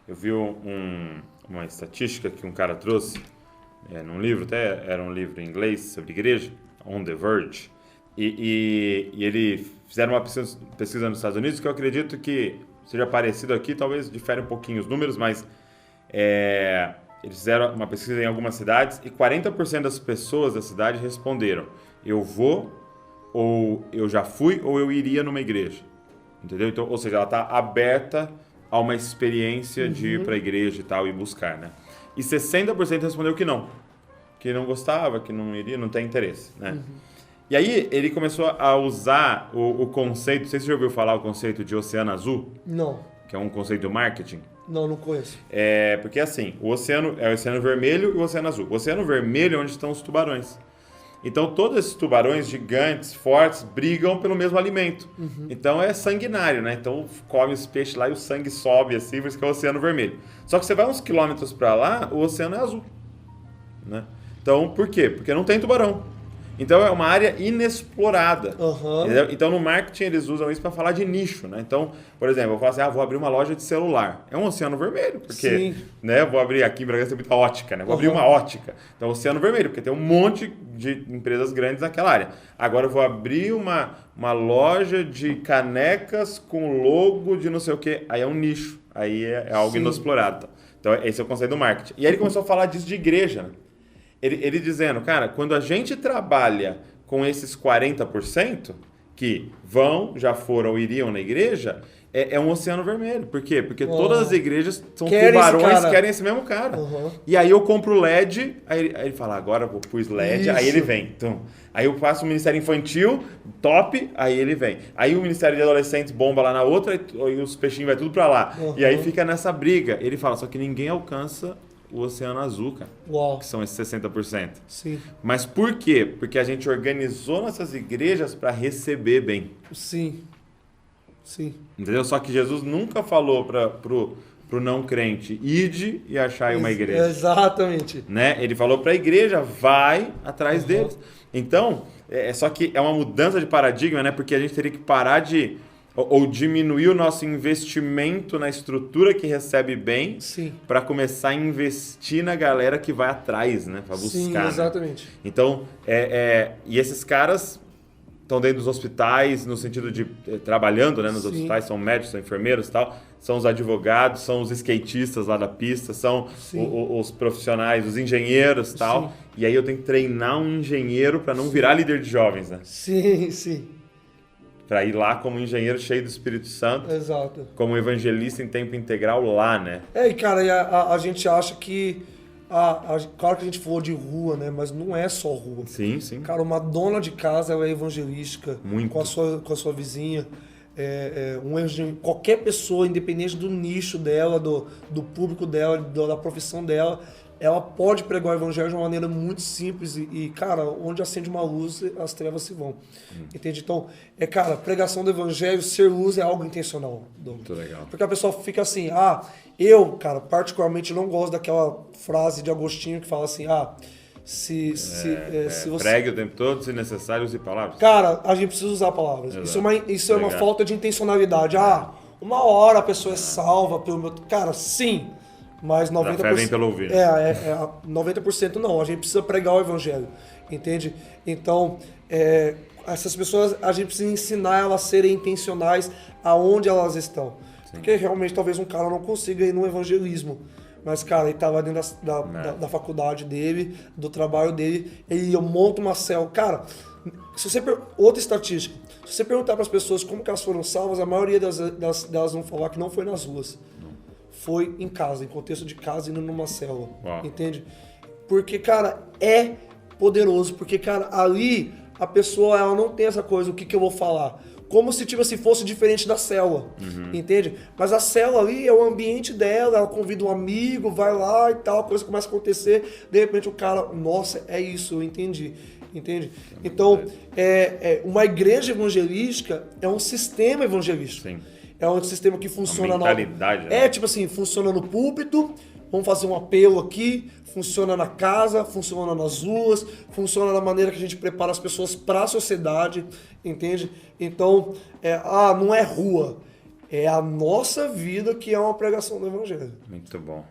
Eu vi uma estatística que um cara trouxe num livro, até era um livro em inglês sobre igreja, On the Verge, e ele fizeram uma pesquisa nos Estados Unidos que eu acredito que seja parecido aqui, talvez difere um pouquinho os números, mas eles fizeram uma pesquisa em algumas cidades e 40% das pessoas da cidade responderam: eu vou, ou eu já fui, ou eu iria numa igreja. Entendeu? Então, ou seja, ela está aberta a uma experiência de ir para a igreja e tal, e buscar, né? E 60% respondeu que não gostava, que não iria, não tem interesse, né? E aí ele começou a usar o conceito, não sei se você já ouviu falar o conceito de oceano azul, Não. que é um conceito do marketing. Não conheço. Porque assim, o oceano é o oceano vermelho e o oceano azul. O oceano vermelho é onde estão os tubarões. Então, todos esses tubarões gigantes, fortes, brigam pelo mesmo alimento. Então, é sanguinário, né? Então, come os peixes lá e o sangue sobe, assim, por isso que é o oceano vermelho. Só que você vai uns quilômetros para lá, o oceano é azul, né? Então, por quê? Porque não tem tubarão. Então, é uma área inexplorada. Entendeu? Então, no marketing, eles usam isso para falar de nicho, né? Então, por exemplo, eu falo assim, vou abrir uma loja de celular. É um oceano vermelho, porque, né, vou abrir aqui em Bragança, tem muita ótica, né? Vou abrir uma ótica. Então, oceano vermelho, porque tem um monte de empresas grandes naquela área. Agora, eu vou abrir uma loja de canecas com logo de não sei o quê. Aí é um nicho. Aí é algo inexplorado. Então, esse é o conceito do marketing. E aí ele começou a falar disso de igreja, né? Ele dizendo, cara, quando a gente trabalha com esses 40% que vão, já foram ou iriam na igreja, é um oceano vermelho. Por quê? Porque todas as igrejas são tubarões que querem esse mesmo cara. E aí eu compro o LED, aí ele fala, agora eu pus LED, aí ele vem. Então, aí eu faço o Ministério Infantil, top, aí ele vem. Aí o Ministério de Adolescentes bomba lá na outra, e os peixinhos vai tudo pra lá. E aí fica nessa briga. Ele fala, só que ninguém alcança o oceano azul, cara. Que são esses 60%. Sim. Mas por quê? Porque a gente organizou nossas igrejas para receber bem. Sim. Entendeu? Só que Jesus nunca falou pro não crente, ide e achai uma igreja. Exatamente. Né? Ele falou para a igreja, vai atrás deles. Então, só que é uma mudança de paradigma, né? Porque a gente teria que parar de ou diminuir o nosso investimento na estrutura que recebe bem para começar a investir na galera que vai atrás, né? Para buscar. Sim, exatamente. Né? Então, e esses caras estão dentro dos hospitais, no sentido de trabalhando, né, nos hospitais, são médicos, são enfermeiros e tal, são os advogados, são os skatistas lá da pista, são os profissionais, os engenheiros e tal. E aí eu tenho que treinar um engenheiro para não virar líder de jovens, né? Sim. Para ir lá como engenheiro cheio do Espírito Santo. Exato. Como evangelista em tempo integral lá, né? E cara, a gente acha que... claro que a gente falou de rua, né? Mas não é só rua. Sim. Cara, uma dona de casa ela é evangelística. Muito. Com a sua vizinha. Qualquer pessoa, independente do nicho dela, do público dela, da profissão dela, ela pode pregar o evangelho de uma maneira muito simples e, cara, onde acende uma luz, as trevas se vão. Entende? Então, cara, pregação do evangelho, ser luz é algo intencional. Muito legal. Porque a pessoa fica assim, eu, cara, particularmente não gosto daquela frase de Agostinho que fala assim, se você... Pregue o tempo todo, se necessário, use palavras. Cara, a gente precisa usar palavras. Isso é uma falta de intencionalidade. Uma hora a pessoa é salva pelo meu... Cara, sim, mas 90%... A fé vem pelo ouvir. 90% não. A gente precisa pregar o evangelho, entende? Então, essas pessoas, a gente precisa ensinar elas a serem intencionais aonde elas estão. Sim. Porque realmente talvez um cara não consiga ir no evangelismo. Mas, cara, ele tá lá dentro da faculdade dele, do trabalho dele, ele monta uma célula. Cara, outra estatística, se você perguntar para as pessoas como que elas foram salvas, a maioria delas vão falar que não foi nas ruas. Foi em casa, em contexto de casa, indo numa célula. Entende? Porque, cara, é poderoso. Porque, cara, ali a pessoa ela não tem essa coisa, o que eu vou falar? Como se tipo assim, fosse diferente da célula, entende? Mas a célula ali é o ambiente dela, ela convida um amigo, vai lá e tal, a coisa começa a acontecer, de repente o cara, nossa, é isso, eu entendi, entende? Então, uma igreja evangelística é um sistema evangelístico. Sim. É um sistema que funciona... Uma mentalidade, né? tipo assim, funciona no púlpito, vamos fazer um apelo aqui, funciona na casa, funciona nas ruas, funciona da maneira que a gente prepara as pessoas para a sociedade, entende? Então, não é rua, É a nossa vida que é uma pregação do evangelho. Muito bom.